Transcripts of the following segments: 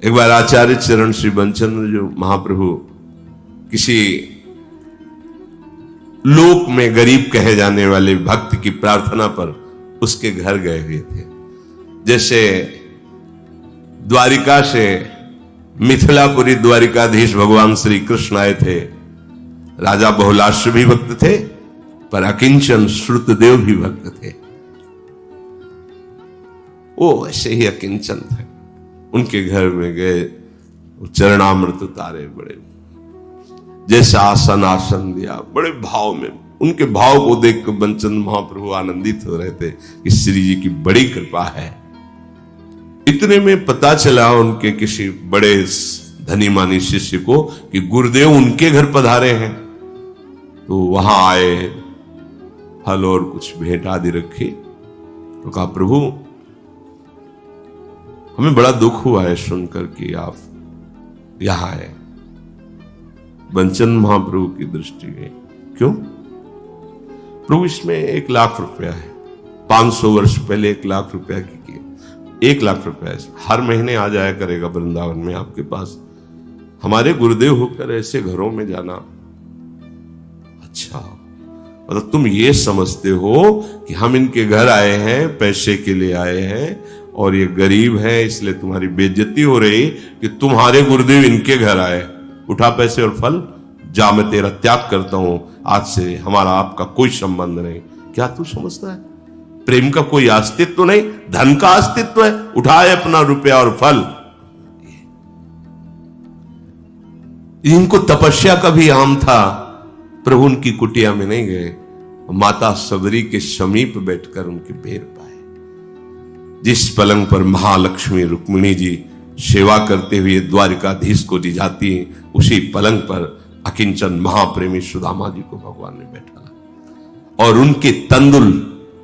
एक बार आचार्य चरण श्री बंचंद्र जो महाप्रभु किसी लोक में गरीब कहे जाने वाले भक्त की प्रार्थना पर उसके घर गए हुए थे। जैसे द्वारिका से मिथिलापुरी द्वारिकाधीश भगवान श्री कृष्ण आए थे, राजा बहुलाश्व भी भक्त थे पर अकिंचन श्रुतदेव भी भक्त थे। वो ऐसे ही अकिंचन थे। उनके घर में गए, चरणामृत उतारे, बड़े जैसा आसन दिया, बड़े भाव में। उनके भाव को देखकर बंचंद महाप्रभु आनंदित हो रहे थे कि श्री जी की बड़ी कृपा है। इतने में पता चला उनके किसी बड़े धनी मानी शिष्य को कि गुरुदेव उनके घर पधारे हैं। तो वहां आए, फल और कुछ भेंट आदि रखी। तो कहा, प्रभु हमें बड़ा दुख हुआ है सुनकर कि आप यहां आए। बंचन महाप्रभु की दृष्टि गई। क्यों? प्रभु इसमें 1 लाख रुपया है। 500 वर्ष पहले 1 लाख रुपया की 1 लाख रुपया हर महीने आ जाया करेगा वृंदावन में आपके पास। हमारे गुरुदेव होकर ऐसे घरों में जाना। अच्छा, मतलब तुम ये समझते हो कि हम इनके घर आए हैं, पैसे के लिए आए हैं और ये गरीब है इसलिए तुम्हारी बेइज्जती हो रही कि तुम्हारे गुरुदेव इनके घर आए। उठा पैसे और फल, जा, मैं तेरा त्याग करता हूं, आज से हमारा आपका कोई संबंध नहीं। क्या तू समझता है प्रेम का कोई अस्तित्व नहीं, धन का अस्तित्व है? उठाए अपना रुपया और फल। इनको तपस्या का भी आम था। प्रभु उनकी कुटिया में नहीं गए, माता सबरी के समीप बैठकर उनके पैर पाए। जिस पलंग पर महालक्ष्मी रुक्मिणी जी सेवा करते हुए द्वारिकाधीश को रिझाती हैं, उसी पलंग पर अकिंचन महाप्रेमी सुदामा जी को भगवान ने बैठा और उनके तंदुल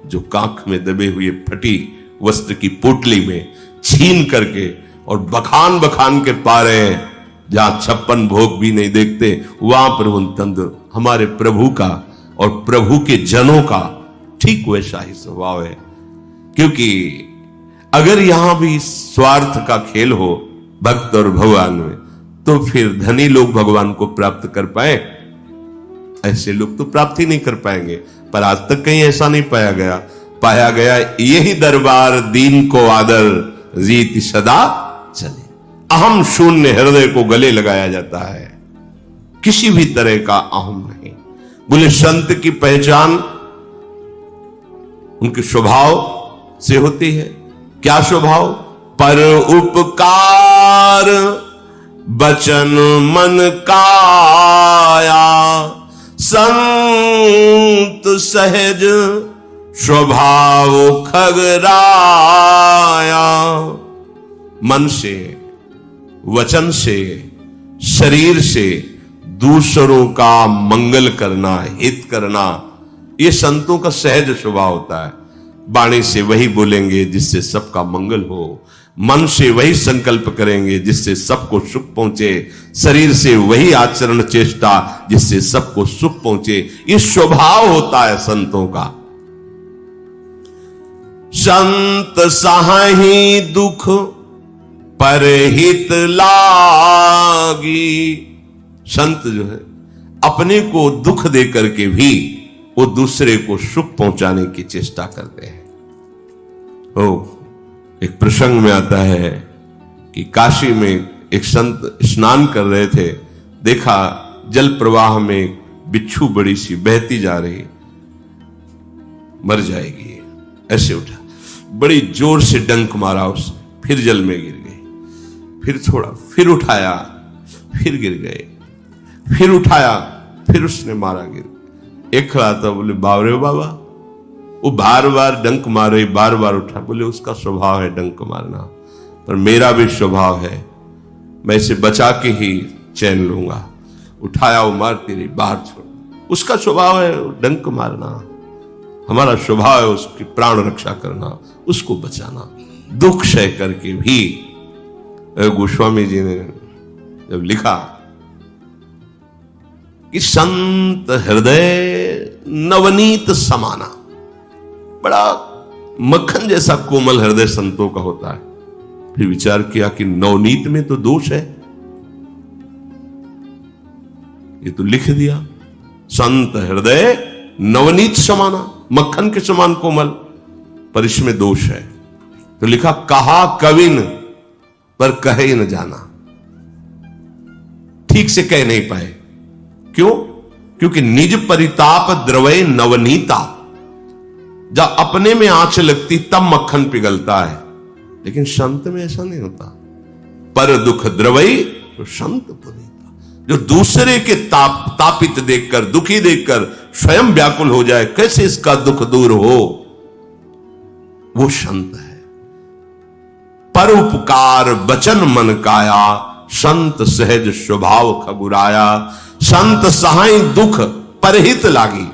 जो कांख में दबे हुए फटी वस्त्र की पोटली में छीन करके और बखान बखान के पा रहे हैं। जहां 56 भोग भी नहीं देखते वहां पर उन तंदुल हमारे प्रभु का और प्रभु के जनों का ठीक वैसा ही स्वभाव है। क्योंकि अगर यहां भी स्वार्थ का खेल हो भक्त और भगवान में, तो फिर धनी लोग भगवान को प्राप्त कर पाए? ऐसे लोग तो प्राप्त ही नहीं कर पाएंगे। पर आज तक कहीं ऐसा नहीं पाया गया यही दरबार दीन को आदर रीति सदा चले। अहम शून्य हृदय को गले लगाया जाता है, किसी भी तरह का अहम नहीं। बोले संत की पहचान उनके स्वभाव से होती है। क्या स्वभाव? पर उपकार बचन मन काया, संत सहज स्वभाव खगराया। मन से, वचन से, शरीर से दूसरों का मंगल करना, हित करना, यह संतों का सहज स्वभाव होता है। वाणी से वही बोलेंगे जिससे सबका मंगल हो, मन से वही संकल्प करेंगे जिससे सबको सुख पहुंचे, शरीर से वही आचरण चेष्टा जिससे सबको सुख पहुंचे। ये स्वभाव होता है संतों का। संत साहि दुख परहित लागी। संत जो है अपने को दुख दे करके भी वो दूसरे को सुख पहुंचाने की चेष्टा करते हैं। एक प्रसंग में आता है कि काशी में एक संत स्नान कर रहे थे, देखा जल प्रवाह में बिच्छू बड़ी सी बहती जा रही, मर जाएगी। ऐसे उठा, बड़ी जोर से डंक मारा उसने, फिर जल में गिर गई। फिर छोड़ा, फिर उठाया, फिर गिर गए, फिर उठाया, फिर उसने मारा, गिर। एक खड़ा था, बोले बावरे बाबा, वो बार बार डंक मारे, बार बार उठा। बोले उसका स्वभाव है डंक मारना, पर मेरा भी स्वभाव है, मैं इसे बचा के ही चैन लूंगा। उठाया, वो मारती रही, बाहर छोड़। उसका स्वभाव है डंक मारना, हमारा स्वभाव है उसकी प्राण रक्षा करना, उसको बचाना। दुख सह करके भी गोस्वामी जी ने जब लिखा कि संत हृदय नवनीत समाना, बड़ा मक्खन जैसा कोमल हृदय संतों का होता है। फिर विचार किया कि नवनीत में तो दोष है, ये तो लिख दिया संत हृदय नवनीत समाना, मक्खन के समान कोमल, पर इसमें दोष है। तो लिखा कहा कविन पर कहे न जाना, ठीक से कह नहीं पाए। क्यों? क्योंकि निज परिताप द्रवय नवनीता, जब अपने में आंच लगती तब मक्खन पिघलता है, लेकिन संत में ऐसा नहीं होता। पर दुख द्रवई तो संत पुनीता, जो दूसरे के तापित देखकर, दुखी देखकर स्वयं व्याकुल हो जाए, कैसे इसका दुख दूर हो, वो संत है। पर उपकार बचन मन काया, संत सहज स्वभाव खगुराया। संत सहाय दुख परहित लागी,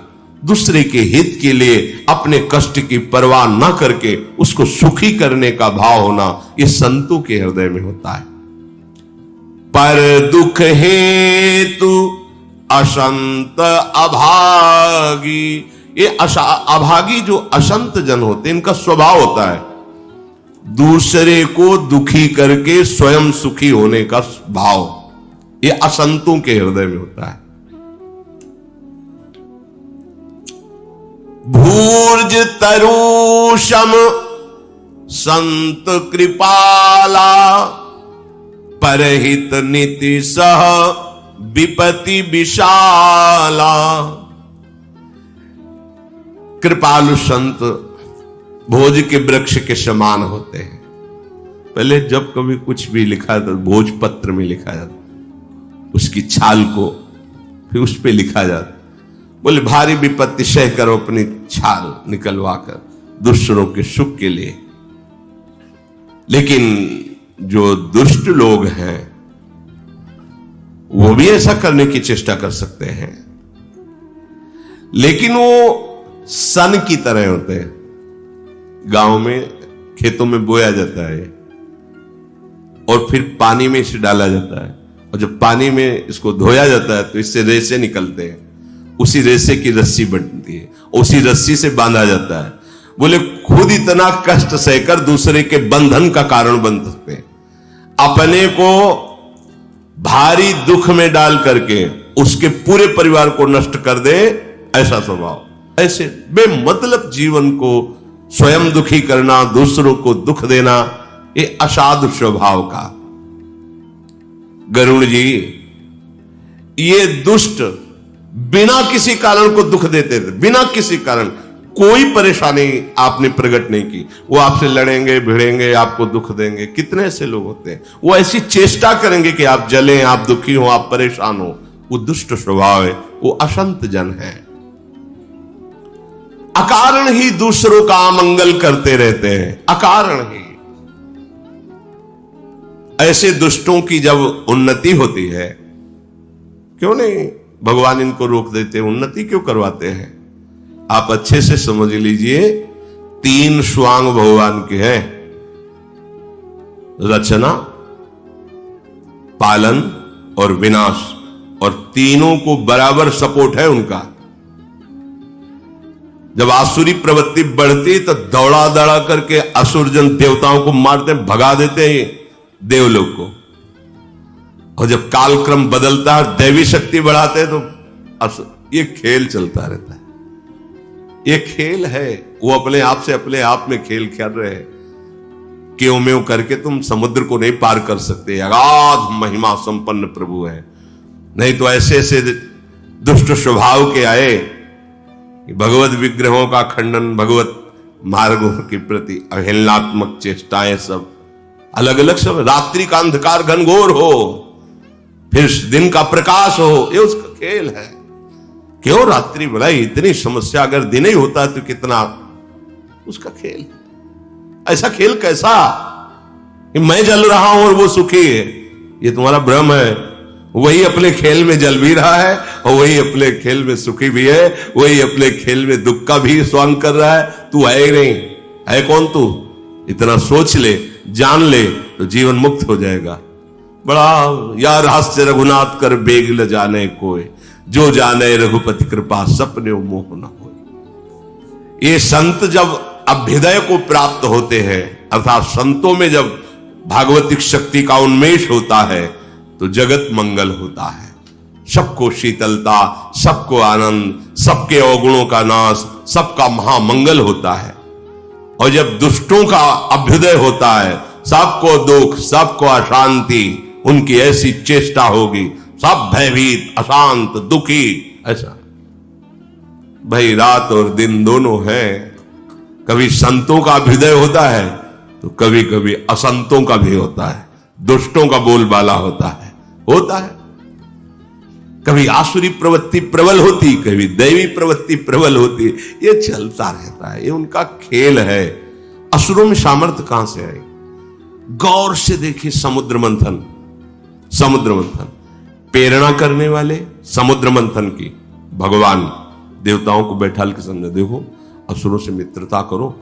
दूसरे के हित के लिए अपने कष्ट की परवाह न करके उसको सुखी करने का भाव होना, ये संतों के हृदय में होता है। पर दुख हेतु असंत अभागी, ये अभागी जो असंत जन होते हैं, इनका स्वभाव होता है दूसरे को दुखी करके स्वयं सुखी होने का भाव, ये असंतों के हृदय में होता है। भूर्ज तरुषम संत कृपाला, परहित नीति सह विपति विशाला। कृपालु संत भोज के वृक्ष के समान होते हैं। पहले जब कभी कुछ भी लिखा था भोजपत्र में लिखा जाता, उसकी छाल को फिर उस पे लिखा जाता, बोले भारी विपत्ति सह करो अपनी छाल निकलवा कर दूसरों के सुख के लिए। लेकिन जो दुष्ट लोग हैं वो भी ऐसा करने की चेष्टा कर सकते हैं, लेकिन वो सन की तरह होते हैं। गांव में खेतों में बोया जाता है और फिर पानी में इसे डाला जाता है, और जब पानी में इसको धोया जाता है तो इससे रेसे निकलते हैं, उसी रेसे की रस्सी बनती है, उसी रस्सी से बांधा जाता है। बोले खुद इतना कष्ट सहकर दूसरे के बंधन का कारण बन सकते हैं, अपने को भारी दुख में डाल करके उसके पूरे परिवार को नष्ट कर दे, ऐसा स्वभाव। ऐसे बेमतलब जीवन को स्वयं दुखी करना, दूसरों को दुख देना, ये असाधु स्वभाव का। गरुड़ जी ये दुष्ट बिना किसी कारण को दुख देते थे, बिना किसी कारण, कोई परेशानी आपने प्रकट नहीं की, वो आपसे लड़ेंगे भिड़ेंगे, आपको दुख देंगे। कितने ऐसे लोग होते हैं, वो ऐसी चेष्टा करेंगे कि आप जलें, आप दुखी हो, आप परेशान हो। वो दुष्ट स्वभाव है, वो असंत जन है। अकारण ही दूसरों का अमंगल करते रहते हैं, अकारण ही। ऐसे दुष्टों की जब उन्नति होती है, क्यों नहीं भगवान इनको रोक देते हैं, उन्नति क्यों करवाते हैं? आप अच्छे से समझ लीजिए, 3 स्वांग भगवान के हैं, रचना, पालन और विनाश, और तीनों को बराबर सपोर्ट है उनका। जब आसुरी प्रवृत्ति बढ़ती तो दौड़ा दौड़ा करके असुरजन देवताओं को मारते, भगा देते हैं देवलोक को, और जब कालक्रम बदलता है दैवी शक्ति बढ़ाते हैं तो ये खेल चलता रहता है। ये खेल है, वो अपने आप से अपने आप में खेल खेल रहे हैं। क्यों म्यों करके तुम समुद्र को नहीं पार कर सकते, अगाध महिमा संपन्न प्रभु है। नहीं तो ऐसे ऐसे दुष्ट स्वभाव के आए, भगवत विग्रहों का खंडन, भगवत मार्गों के प्रति अवहेलनात्मक चेष्टाएं, सब अलग अलग, सब रात्रि का अंधकार घनघोर हो, फिर दिन का प्रकाश हो, ये उसका खेल है। क्यों रात्रि बनाई, इतनी समस्या, अगर दिन ही होता तो कितना, उसका खेल। ऐसा खेल कैसा कि मैं जल रहा हूं और वो सुखी है, ये तुम्हारा भ्रम है। वही अपने खेल में जल भी रहा है और वही अपने खेल में सुखी भी है, वही अपने खेल में दुख का भी स्वांग कर रहा है। तू है ही नहीं, है कौन तू? इतना सोच ले, जान ले तो जीवन मुक्त हो जाएगा। बड़ा यार हास्य रघुनाथ कर बेग ल जाने कोई, जो जाने रघुपति कृपा सपने मोह न हो। ये संत जब अभ्युदय को प्राप्त होते हैं, अर्थात संतों में जब भागवतिक शक्ति का उन्मेष होता है तो जगत मंगल होता है। सबको शीतलता, सबको आनंद, सबके अवगुणों का नाश, सबका महामंगल होता है। और जब दुष्टों का अभ्युदय होता है, सबको दुख, सबको अशांति, उनकी ऐसी चेष्टा होगी, सब भयभीत, अशांत, दुखी, ऐसा। भाई रात और दिन दोनों है। कभी संतों का अभ्युदय होता है तो कभी कभी असंतों का भी होता है, दुष्टों का बोलबाला होता है। कभी आसुरी प्रवृत्ति प्रबल होती, कभी दैवी प्रवृत्ति प्रबल होती, ये चलता रहता है, ये उनका खेल है। असुरों में सामर्थ्य कहां से आई? गौर से देखिए समुद्र मंथन, समुद्र मंथन प्रेरणा करने वाले समुद्र मंथन की भगवान देवताओं को बैठाल के समझा, देखो असुरों से मित्रता करो,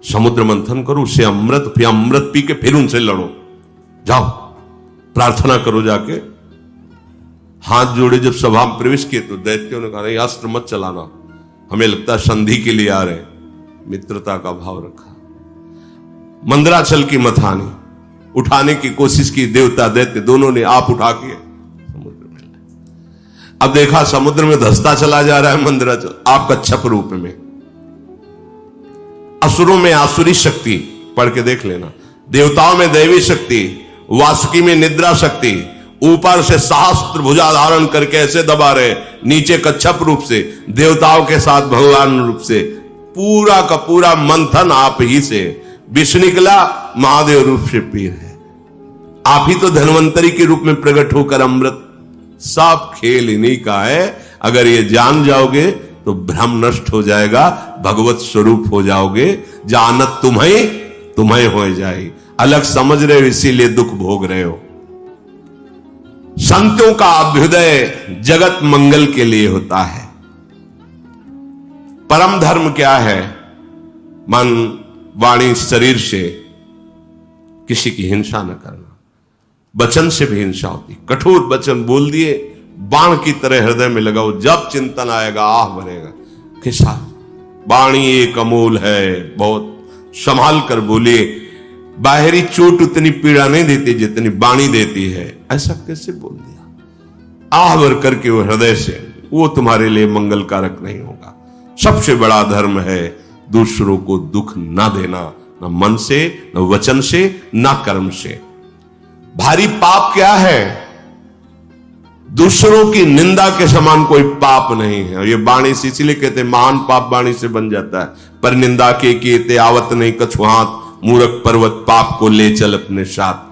समुद्र मंथन करो, उससे अमृत, फिर अमृत पी के फिर उनसे लड़ो, जाओ प्रार्थना करो। जाके हाथ जोड़े जब सभा में प्रवेश किए तो दैत्यों ने कहा, नहीं अस्त्र मत चलाना, हमें लगता है संधि के लिए आ रहे। मित्रता का भाव रखा। मंदराचल की मथानी उठाने की कोशिश की, देवता दैत्य दोनों ने, आप उठा के समुद्र में। अब देखा समुद्र में धंसता चला जा रहा है मंदराचल, आप कच्छप रूप में। असुरों में आसुरी शक्ति, पढ़ के देख लेना। देवताओं में दैवी शक्ति, वासुकी में निद्रा शक्ति, ऊपर से सहस्त्र भुजा धारण करके ऐसे दबा रहे, नीचे कच्छप रूप से देवताओं के साथ भगवान रूप से, पूरा का पूरा मंथन आप ही से। विष निकला, महादेव रूप से पी रहे, आप ही तो धन्वंतरी के रूप में प्रकट होकर अमृत। सब खेल इन्हीं का है। अगर ये जान जाओगे तो भ्रम नष्ट हो जाएगा, भगवत स्वरूप हो जाओगे। जानत तुम्हें तुम्हें हो जाए, अलग समझ रहे हो इसीलिए दुख भोग रहे हो। संतों का अभ्युदय जगत मंगल के लिए होता है। परम धर्म क्या है? मन, वाणी, शरीर से किसी की हिंसा न करना। वचन से भी हिंसा होती, कठोर वचन बोल दिए, बाण की तरह हृदय में लगाओ, जब चिंतन आएगा आह बनेगा। किसा वाणी एक अमूल है, बहुत संभाल कर बोले। बाहरी चोट उतनी पीड़ा नहीं देती जितनी वाणी देती है। ऐसा कैसे बोल दिया आह भर करके वो हृदय से, वो तुम्हारे लिए मंगलकारक नहीं होगा। सबसे बड़ा धर्म है दूसरों को दुख ना देना, न मन से, न वचन से, न कर्म से। भारी पाप क्या है? दूसरों की निंदा के समान कोई पाप नहीं है। और ये वाणी से इसीलिए कहते हैं महान पाप वाणी से बन जाता है। पर निंदा के कीते आवत नहीं कछु हाथ, मूर्ख पर्वत पाप को ले चल अपने साथ।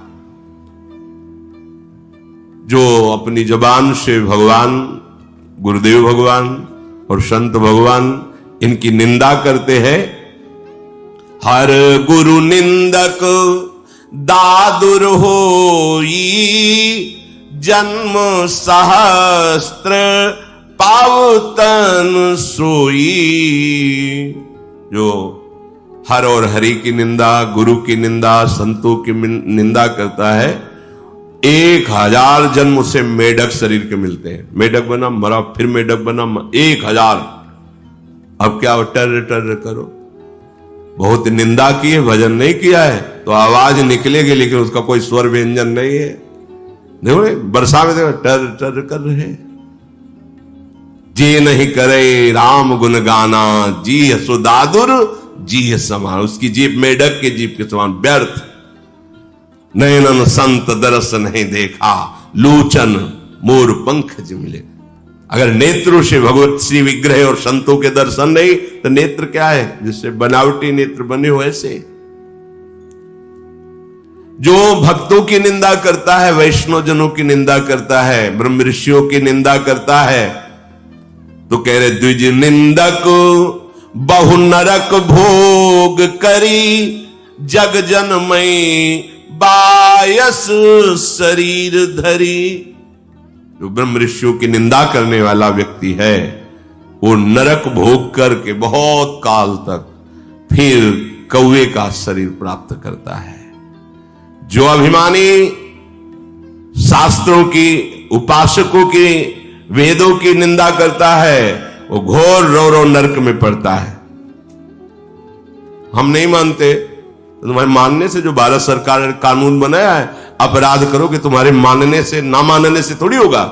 जो अपनी जबान से भगवान, गुरुदेव भगवान और संत भगवान इनकी निंदा करते हैं, हर गुरु निंदक दादुर होई, जन्म सहस्त्र पावतन सोई। जो हर और हरि की निंदा, गुरु की निंदा, संतों की निंदा करता है, 1000 जन्म उसे मेढक शरीर के मिलते हैं। मेढक बना, मरा, फिर मेढक बना, 1000। अब क्या टर टर करो? बहुत निंदा की है, भजन नहीं किया है तो आवाज निकलेगी, लेकिन उसका कोई स्वर व्यंजन नहीं है। देखो बरसा में देखो टर टर कर रहे। जे नहीं करे राम गुण गाना, जी हसो दादुर जी समान। उसकी जीप मेढक की जीप के समान व्यर्थ। नयनन संत दरस नहीं देखा, लोचन मोर पंख मिले। अगर नेत्रों से भगवत श्री विग्रह और संतों के दर्शन नहीं तो नेत्र क्या है? जिससे बनावटी नेत्र बने हो ऐसे। जो भक्तों की निंदा करता है, वैष्णव जनों की निंदा करता है, ब्रह्म ऋषियों की निंदा करता है, तो कह रहे द्विज निंदक बहु नरक भोग करी, जग जनमय बायस शरीर धरी। जो ब्रह्म ऋषियों की निंदा करने वाला व्यक्ति है वो नरक भोग करके बहुत काल तक फिर कौवे का शरीर प्राप्त करता है। जो अभिमानी शास्त्रों की, उपासकों की, वेदों की निंदा करता है वो घोर रो रो नरक में पड़ता है। हम नहीं मानते तो तुम्हारे मानने से जो भारत सरकार ने कानून बनाया है, अपराध करो कि तुम्हारे मानने से ना मानने से थोड़ी होगा।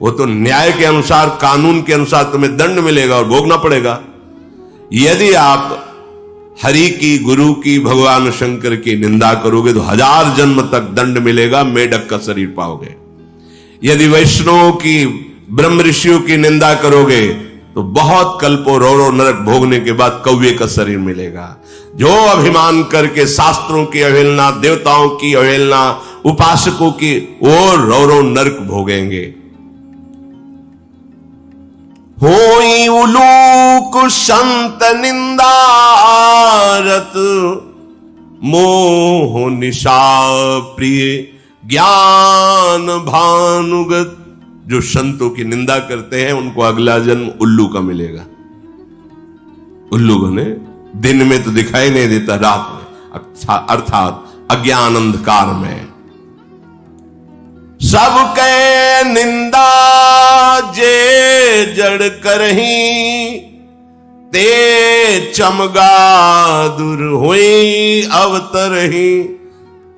वो तो न्याय के अनुसार, कानून के अनुसार तुम्हें दंड मिलेगा और भोगना पड़ेगा। यदि आप हरि की, गुरु की, भगवान शंकर की निंदा करोगे तो 1000 जन्म तक दंड मिलेगा, मेढक का शरीर पाओगे। यदि वैष्णवों की, ब्रह्म ऋषियों की निंदा करोगे तो बहुत कल्पों रौरव नरक भोगने के बाद कौवे का शरीर मिलेगा। जो अभिमान करके शास्त्रों की अवहेलना, देवताओं की अवहेलना, उपासकों की, वो रौरव नरक भोगेंगे। होई उलूक संत निंदारत, मोह निशा प्रिय ज्ञान भानुगत। जो संतों की निंदा करते हैं उनको अगला जन्म उल्लू का मिलेगा। उल्लू बने, दिन में तो दिखाई नहीं देता, रात में, अर्थात अज्ञान अंधकार में। सबके निंदा जे जड़ करही, ते चमगादुर हुई अवतरही।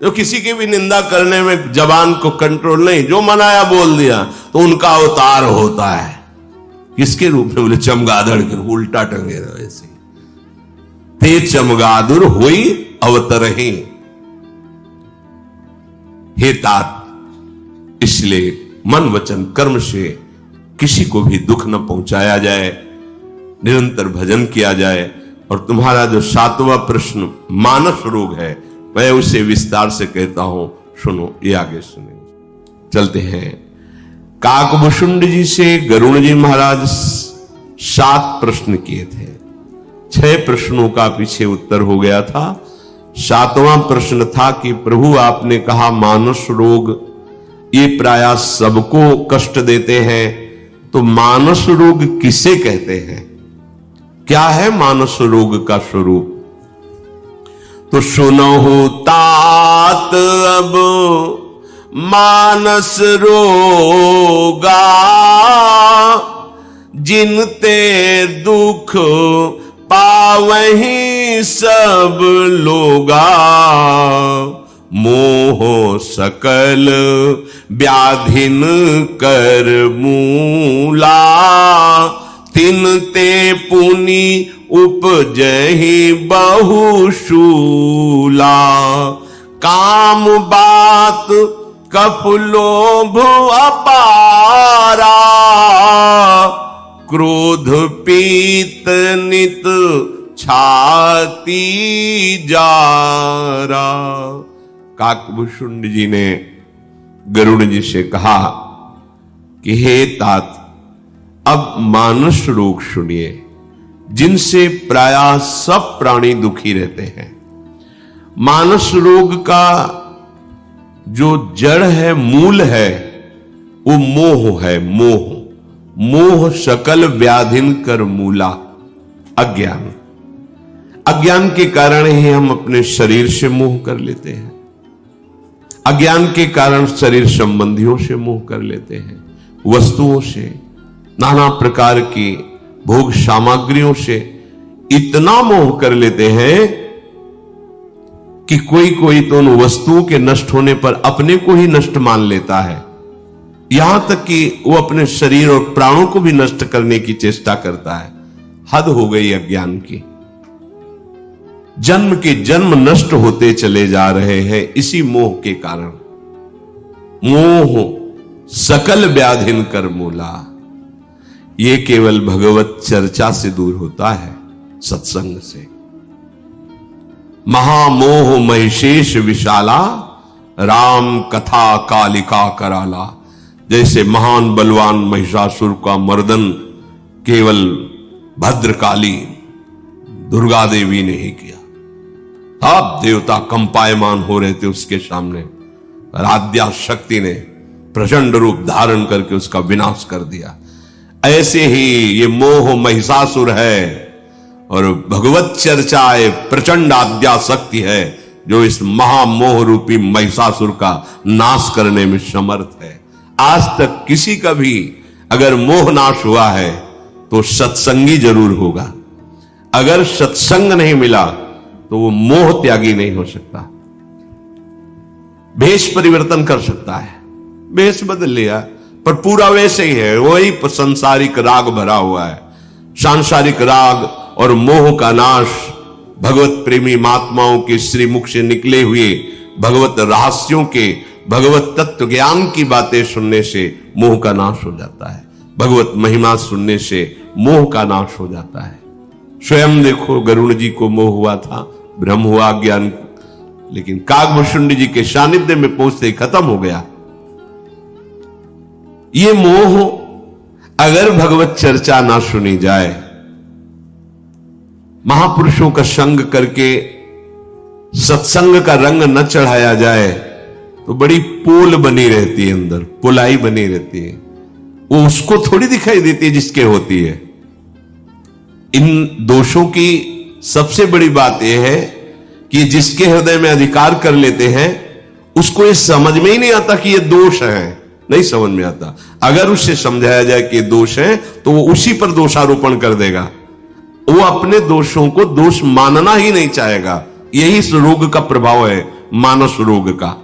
जो किसी की भी निंदा करने में जबान को कंट्रोल नहीं, जो मनाया बोल दिया तो उनका अवतार होता है। किसके रूप में? बोले चमगादड़ के, उल्टा टंगे रहे ऐसे। ते चमगादुर हुई अवतरही। हे तात, इसलिए मन वचन कर्म से किसी को भी दुख न पहुंचाया जाए, निरंतर भजन किया जाए। और तुम्हारा जो 7वां प्रश्न मानस रोग है, मैं उसे विस्तार से कहता हूं, सुनो, ये आगे सुनेंगे। चलते हैं। काकभुषुंड जी से गरुण जी महाराज 7 प्रश्न किए थे। 6 प्रश्नों का पीछे उत्तर हो गया था। 7वां प्रश्न था कि प्रभु आपने कहा मानस रोग ये प्रायः सबको कष्ट देते हैं, तो मानस रोग किसे कहते हैं? क्या है मानस रोग का स्वरूप? तो सुनो तात अब मानस रोगा, जिनते दुख पावहीं सब लोगा। मोह सकल व्याधिन कर मूला, तिनते पुनि उपजहि बहुशूला। काम बात कफ लोभ अपारा, क्रोध पीत नित छाती जारा। काकभुषुंड जी ने गरुड़ जी से कहा कि हे तात, अब मानस रोग सुनिए, जिनसे प्रायः सब प्राणी दुखी रहते हैं। मानस रोग का जो जड़ है, मूल है, वो मोह है। मोह मोह सकल व्याधिन कर मूला। अज्ञान, अज्ञान के कारण ही हम अपने शरीर से मोह कर लेते हैं। अज्ञान के कारण शरीर संबंधियों से मोह कर लेते हैं, वस्तुओं से, नाना प्रकार की भोग सामग्रियों से इतना मोह कर लेते हैं कि कोई कोई तो उन वस्तुओं के नष्ट होने पर अपने को ही नष्ट मान लेता है। यहां तक कि वो अपने शरीर और प्राणों को भी नष्ट करने की चेष्टा करता है। हद हो गई अज्ञान की। जन्म के जन्म नष्ट होते चले जा रहे हैं इसी मोह के कारण। मोह सकल व्याधिन कर मूला। ये केवल भगवत चर्चा से दूर होता है, सत्संग से। महामोह महिषेश विशाला, राम कथा कालिका कराला। जैसे महान बलवान महिषासुर का मर्दन केवल भद्रकाली दुर्गा देवी ने ही किया। अब देवता कंपायमान हो रहे थे उसके सामने, आद्या शक्ति ने प्रचंड रूप धारण करके उसका विनाश कर दिया। ऐसे ही ये मोह महिषासुर है और भगवत चर्चा प्रचंड आद्या शक्ति है जो इस महामोह रूपी महिषासुर का नाश करने में समर्थ है। आज तक किसी का भी अगर मोह नाश हुआ है तो सत्संगी जरूर होगा। अगर सत्संग नहीं मिला तो वो मोह त्यागी नहीं हो सकता। भेष परिवर्तन कर सकता है, भेष बदल लिया पर पूरा वैसे ही है, वही सांसारिक राग भरा हुआ है। सांसारिक राग और मोह का नाश भगवत प्रेमी महात्माओं के श्रीमुख से निकले हुए भगवत रहस्यों के, भगवत तत्व ज्ञान की बातें सुनने से मोह का नाश हो जाता है। भगवत महिमा सुनने से मोह का नाश हो जाता है। स्वयं देखो, गरुड़ जी को मोह हुआ था, भ्रम हुआ, ज्ञान, लेकिन काकभूषुंडी जी के सानिध्य में पहुंचते ही खत्म हो गया। ये मोह अगर भगवत चर्चा ना सुनी जाए, महापुरुषों का संग करके सत्संग का रंग न चढ़ाया जाए, तो बड़ी पोल बनी रहती है, अंदर पुलाई बनी रहती है। वो उसको थोड़ी दिखाई देती है जिसके होती है। इन दोषों की सबसे बड़ी बात यह है कि जिसके हृदय में अधिकार कर लेते हैं उसको ये समझ में ही नहीं आता कि ये दोष है, नहीं समझ में आता। अगर उससे समझाया जाए कि ये दोष है तो वो उसी पर दोषारोपण कर देगा। वो अपने दोषों को दोष मानना ही नहीं चाहेगा। यही इस रोग का प्रभाव है, मानस रोग का।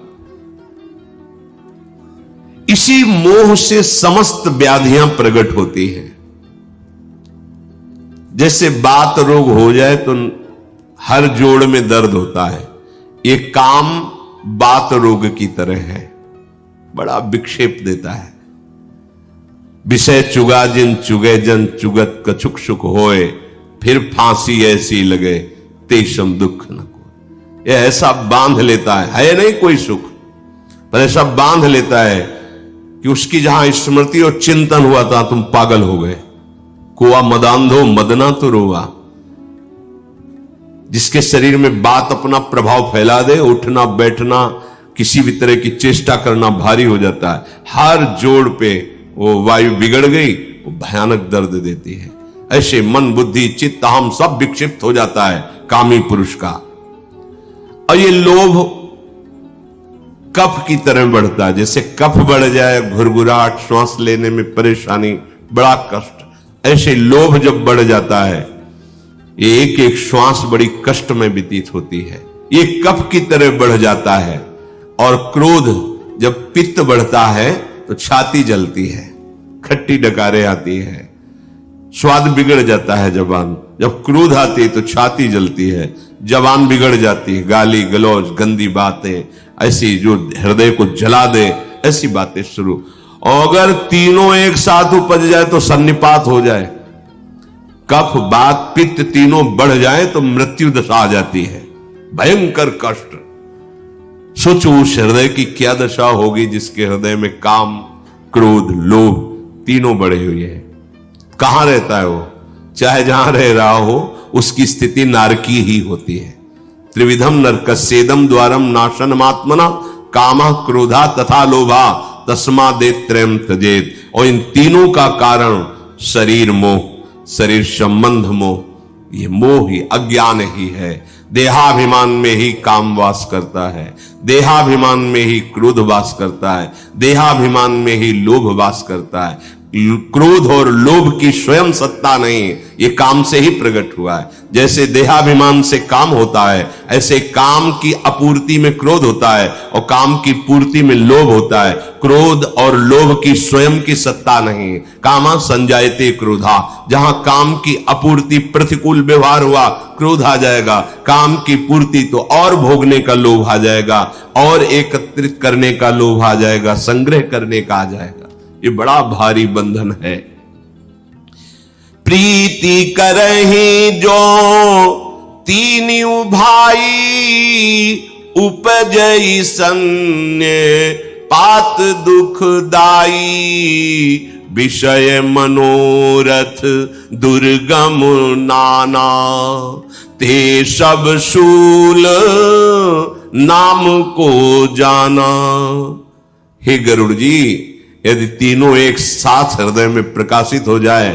इसी मोह से समस्त व्याधियां प्रकट होती हैं। जैसे बात रोग हो जाए तो हर जोड़ में दर्द होता है, ये काम बात रोग की तरह है, बड़ा विक्षेप देता है। विषय चुगा जिन चुगे जन चुगत कछुक सुख होए, फिर फांसी ऐसी लगे तेषम दुख न कोई। यह ऐसा बांध लेता है नहीं कोई सुख, पर ऐसा बांध लेता है कि उसकी जहां स्मृति और चिंतन हुआ था तुम पागल हो गए। कुआ मदांधो मदना तो रोआ। जिसके शरीर में बात अपना प्रभाव फैला दे, उठना बैठना किसी भी तरह की चेष्टा करना भारी हो जाता है। हर जोड़ पे वो वायु बिगड़ गई, वो भयानक दर्द देती है। ऐसे मन बुद्धि चित्त हम सब विक्षिप्त हो जाता है कामी पुरुष का। और ये लोभ कफ की तरह बढ़ता है। जैसे कफ बढ़ जाए, घुरघुराहट, श्वास लेने में परेशानी, बड़ा कष्ट, ऐसे लोभ जब बढ़ जाता है, एक एक श्वास बड़ी कष्ट में व्यतीत होती है। ये कफ की तरह बढ़ जाता है। और क्रोध जब पित्त बढ़ता है तो छाती जलती है, खट्टी डकारें आती है, स्वाद बिगड़ जाता है जबान। जब क्रोध आती है तो छाती जलती है, जबान बिगड़ जाती है, गाली गलौज, गंदी बातें, ऐसी जो हृदय को जला दे, ऐसी बातें शुरू। और अगर तीनों एक साथ उपज जाए तो सन्निपात हो जाए, कफ बात पित्त तीनों बढ़ जाए तो मृत्यु दशा आ जाती है, भयंकर कष्ट। सोचो उस हृदय की क्या दशा होगी जिसके हृदय में काम, क्रोध, लोभ तीनों बढ़े हुए हैं। कहां रहता है वो? चाहे जहां रह रहा हो उसकी स्थिति नारकी ही होती है। त्रिविधम नरकस्येदम द्वारम नाशनमात्मना कामः क्रोधा तथा लोभा तस्मादेत्रयम् त्यजेत। और इन तीनों का कारण शरीर मोह, शरीर संबंध मोह, ये मोह ही अज्ञान ही है। देहाभिमान में ही काम वास करता है, देहाभिमान में ही क्रोध वास करता है, देहाभिमान में ही लोभ वास करता है। क्रोध और लोभ की स्वयं सत्ता नहीं, ये काम से ही प्रकट हुआ है। जैसे देहाभिमान से काम होता है, ऐसे काम की आपूर्ति में क्रोध होता है और काम की पूर्ति में लोभ होता है। क्रोध और लोभ की स्वयं की सत्ता नहीं। कामा संजायते क्रोधा, जहां काम की आपूर्ति प्रतिकूल व्यवहार हुआ क्रोध आ जाएगा, काम की पूर्ति तो और भोगने का लोभ आ जाएगा, और एकत्रित करने का लोभ आ जाएगा, संग्रह करने का आ जाएगा। ये बड़ा भारी बंधन है। प्रीति करहि जो तीनिउ भाई, उपजई सन्य पात दुखदाई। विषय मनोरथ दुर्गम नाना, ते सब शूल नाम को जाना। हे गरुड़ जी, यदि तीनों एक साथ हृदय में प्रकाशित हो जाए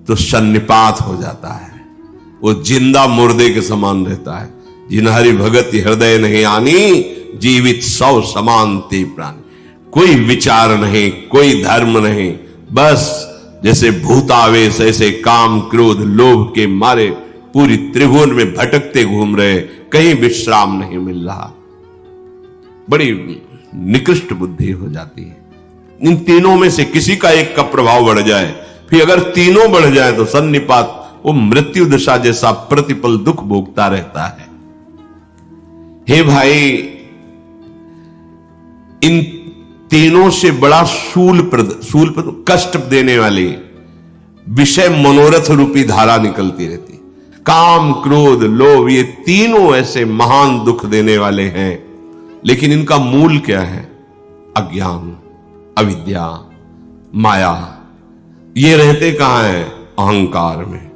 तो सन्निपात हो जाता है। वो जिंदा मुर्दे के समान रहता है। जिन हरि भगत हृदय नहीं आनी, जीवित सौ समान ते प्राणी। कोई विचार नहीं, कोई धर्म नहीं, बस जैसे भूतावेश ऐसे काम क्रोध लोभ के मारे पूरी त्रिभुवन में भटकते घूम रहे, कहीं विश्राम नहीं मिल रहा। बड़ी निकृष्ट बुद्धि हो जाती है। इन तीनों में से किसी का एक का प्रभाव बढ़ जाए, फिर अगर तीनों बढ़ जाए तो सन्निपात वो मृत्यु दशा जैसा प्रतिपल दुख भोगता रहता है। हे भाई, इन तीनों से बड़ा शूलप्रद कष्ट देने वाली विषय मनोरथ रूपी धारा निकलती रहती। काम, क्रोध, लोभ, ये तीनों ऐसे महान दुख देने वाले हैं, लेकिन इनका मूल क्या है? अज्ञान, अविद्या, माया। ये रहते कहां है? अहंकार में।